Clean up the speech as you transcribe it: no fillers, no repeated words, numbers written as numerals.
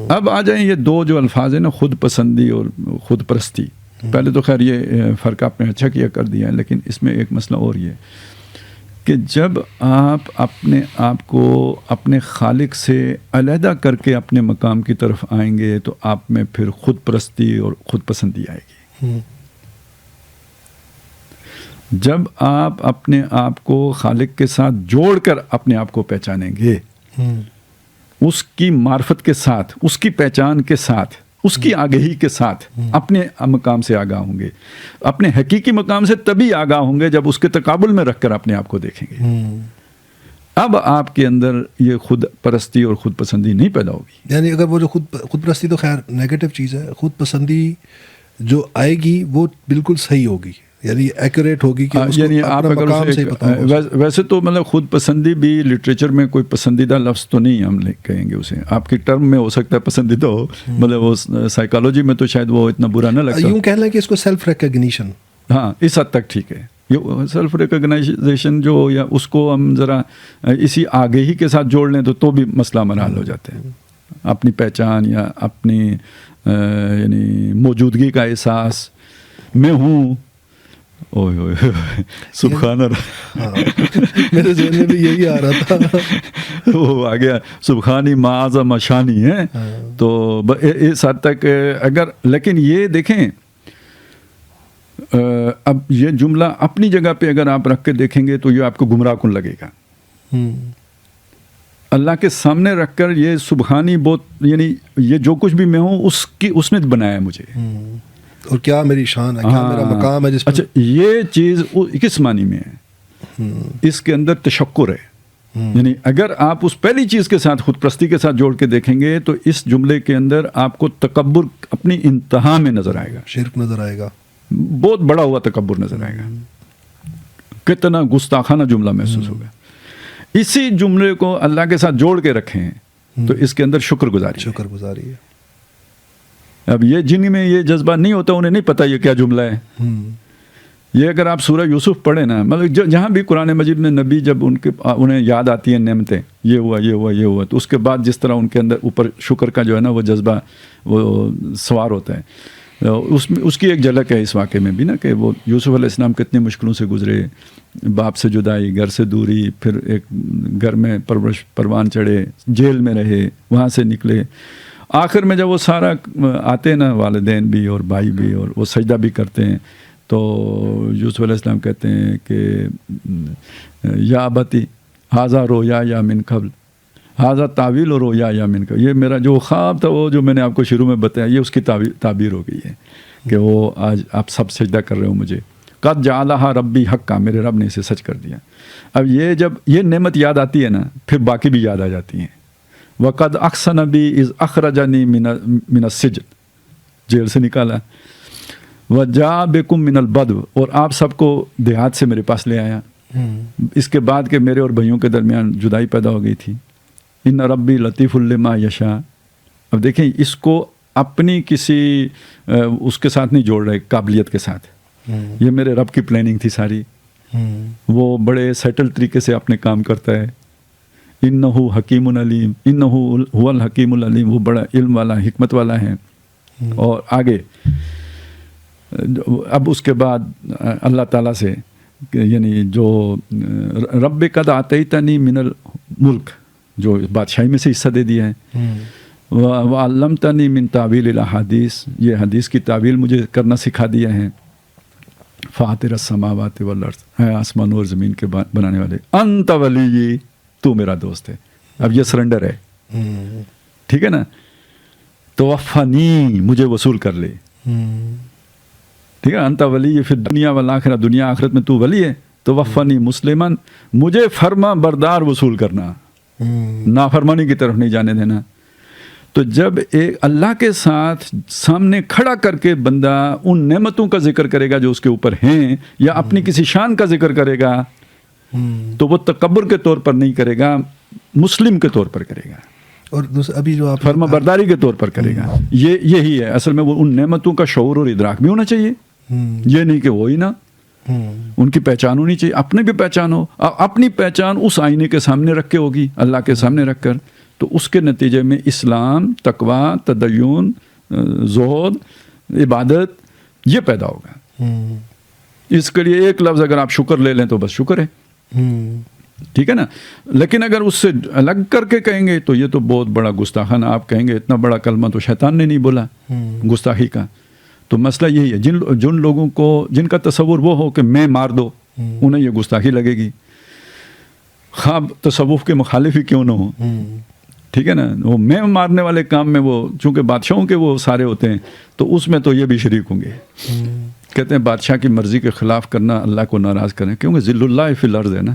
اب آ جائیں یہ دو جو الفاظ ہیں نا، خود پسندی اور خود پرستی. پہلے تو خیر یہ فرق آپ نے اچھا کیا کر دیا ہے، لیکن اس میں ایک مسئلہ اور یہ کہ جب آپ اپنے آپ کو اپنے خالق سے علیحدہ کر کے اپنے مقام کی طرف آئیں گے تو آپ میں پھر خود پرستی اور خود پسندی آئے گی. جب آپ اپنے آپ کو خالق کے ساتھ جوڑ کر اپنے آپ کو پہچانیں گے، اس کی معرفت کے ساتھ، اس کی پہچان کے ساتھ، اس کی آگہی کے ساتھ اپنے مقام سے آگاہ ہوں گے. اپنے حقیقی مقام سے تبھی آگاہ ہوں گے جب اس کے تقابل میں رکھ کر اپنے آپ کو دیکھیں گے. اب آپ کے اندر یہ خود پرستی اور خود پسندی نہیں پیدا ہوگی. یعنی اگر وہ جو خود پرستی تو خیر نیگیٹو چیز ہے، خود پسندی جو آئے گی وہ بالکل صحیح ہوگی، یعنی ایکوریٹ ہوگی کہ یعنی آپ اگر ویسے تو مطلب خود پسندی بھی لٹریچر میں کوئی پسندیدہ لفظ تو نہیں ہم کہیں گے اسے. آپ کی ٹرم میں ہو سکتا ہے پسندیدہ ہو، مطلب وہ سائیکالوجی میں تو شاید وہ اتنا برا نہ لگتا. یوں کہہ لیں کہ اس کو سیلف ریکگنیشن، ہاں اس حد تک ٹھیک ہے. یہ سیلف ریکگنائزیشن جو یا اس کو ہم ذرا اسی آگہی کے ساتھ جوڑ لیں تو بھی مسئلہ ہمارا حل ہو جاتے ہیں. اپنی پہچان یا اپنی یعنی موجودگی کا احساس میں ہوں. اوہ اوہ سبحان اللہ، میرے ذہن میں بھی یہی آ رہا تھا. وہ آ گیا سبحانی ما اعظم شانی ہے. تو اس حد تک اگر، لیکن یہ دیکھیں اب یہ جملہ اپنی جگہ پہ اگر آپ رکھ کے دیکھیں گے تو یہ آپ کو گمراہ کن لگے گا. اللہ کے سامنے رکھ کر یہ سبحانی بہت، یعنی یہ جو کچھ بھی میں ہوں اس نے بنایا ہے مجھے، اور کیا میری شان ہے، کیا میرا مقام ہے جس پر. اچھا یہ چیز کس معنی میں ہے؟ اس کے اندر تشکر ہے. یعنی اگر آپ اس پہلی چیز کے ساتھ خود پرستی کے ساتھ جوڑ کے دیکھیں گے تو اس جملے کے اندر آپ کو تکبر اپنی انتہا میں نظر آئے گا، شرک نظر آئے گا، بہت بڑا ہوا تکبر نظر آئے گا. کتنا گستاخانہ جملہ محسوس ہوگا. اسی جملے کو اللہ کے ساتھ جوڑ کے رکھیں تو اس کے اندر شکر گزاری ہے. اب یہ جن میں یہ جذبہ نہیں ہوتا انہیں نہیں پتہ یہ کیا جملہ ہے. یہ اگر آپ سورہ یوسف پڑھیں نا، مطلب جہاں بھی قرآن مجید میں نبی جب انہیں یاد آتی ہیں نعمتیں، یہ ہوا تو اس کے بعد جس طرح ان کے اندر اوپر شکر کا جو ہے نا وہ جذبہ وہ سوار ہوتا ہے. اس کی ایک جھلک ہے اس واقعے میں بھی نا، کہ وہ یوسف علیہ السلام کتنی مشکلوں سے گزرے، باپ سے جدائی، گھر سے دوری، پھر ایک گھر میں پروان چڑھے، جیل میں رہے، وہاں سے نکلے. آخر میں جب وہ سارا آتے ہیں نا، والدین بھی اور بھائی بھی، اور وہ سجدہ بھی کرتے ہیں، تو یوسف علیہ السلام کہتے ہیں کہ یا ابتی ھذا رویا یا من قبل ھذا تعویل رویا یا من قبل، یہ میرا جو خواب تھا وہ جو میں نے آپ کو شروع میں بتایا، یہ اس کی تعبیر ہو گئی ہے کہ وہ آج آپ سب سجدہ کر رہے ہو مجھے. قد جعلھا ربی حقا، میرے رب نے اسے سچ کر دیا. اب یہ جب یہ نعمت یاد آتی ہے نا، پھر باقی بھی یاد آ جاتی ہیں. وقد احسن بی اذ اخرجنی من السجن، جیل سے نکالا. وجاء بکم من البدو، اور آپ سب کو دیہات سے میرے پاس لے آیا. اس کے بعد کہ میرے اور بھائیوں کے درمیان جدائی پیدا ہو گئی تھی. ان ربی لطیف لما یشاء. اب دیکھیں اس کو اپنی کسی اس کے ساتھ نہیں جوڑ رہے، قابلیت کے ساتھ. یہ میرے رب کی پلاننگ تھی ساری. وہ بڑے سیٹل طریقے سے اپنے کام کرتا ہے. انہو حکیم علیم، انہو هو الحکیم العلیم، وہ بڑا علم والا، حکمت والا ہے. اور آگے اب اس کے بعد اللہ تعالیٰ سے، یعنی جو رب قد آتیتنی من الملک، جو بادشاہی میں سے حصہ دے دیا ہے. وعلمتنی من تعویل الاحادیث، یہ حدیث کی تعویل مجھے کرنا سکھا دیا ہے. فاطر السماوات والارض، ہے آسمان اور زمین کے بنانے والے. انت ولی، تو میرا دوست ہے. اب یہ سرنڈر ہے، ٹھیک ہے نا. توفنی، مجھے وصول کر لے. ٹھیک ہے، انت ولی پھر دنیا والآخرہ، دنیا آخرت میں تو ولی ہے. توفنی مسلمن، مجھے فرما بردار وصول کرنا، نافرمانی کی طرف نہیں جانے دینا. تو جب ایک اللہ کے ساتھ سامنے کھڑا کر کے بندہ ان نعمتوں کا ذکر کرے گا جو اس کے اوپر ہیں، یا اپنی کسی شان کا ذکر کرے گا، تو وہ تکبر کے طور پر نہیں کرے گا، مسلم کے طور پر کرے گا، اور ابھی جو آپ فرما برداری کے طور پر کرے گا. یہی ہے اصل میں. وہ ان نعمتوں کا شعور اور ادراک بھی ہونا چاہیے. یہ نہیں کہ وہی نا، ان کی پہچان ہونی چاہیے. اپنے بھی پہچان ہو، اپنی پہچان اس آئینے کے سامنے رکھ کے ہوگی، اللہ کے سامنے رکھ کر. تو اس کے نتیجے میں اسلام، تقوی، تدین، زہد، عبادت یہ پیدا ہوگا. اس کے لیے ایک لفظ اگر آپ شکر لے لیں تو بس شکر ہے. ٹھیک ہے نا. لیکن اگر اس سے الگ کر کے کہیں گے تو یہ تو بہت بڑا گستاخانہ. آپ کہیں گے اتنا بڑا کلمہ تو شیطان نے نہیں بولا گستاخی کا. تو مسئلہ یہی ہے، جن لوگوں کو جن کا تصور وہ ہو کہ میں مار دو، انہیں یہ گستاخی لگے گی، خواب تصوف کے مخالف ہی کیوں نہ ہو. ٹھیک ہے نا. وہ میں مارنے والے کام میں وہ چونکہ بادشاہوں کے وہ سارے ہوتے ہیں تو اس میں تو یہ بھی شریک ہوں گے. کہتے ہیں بادشاہ کی مرضی کے خلاف کرنا اللہ کو ناراض کریں، کیونکہ ذل اللہ فی الارض ہے نا.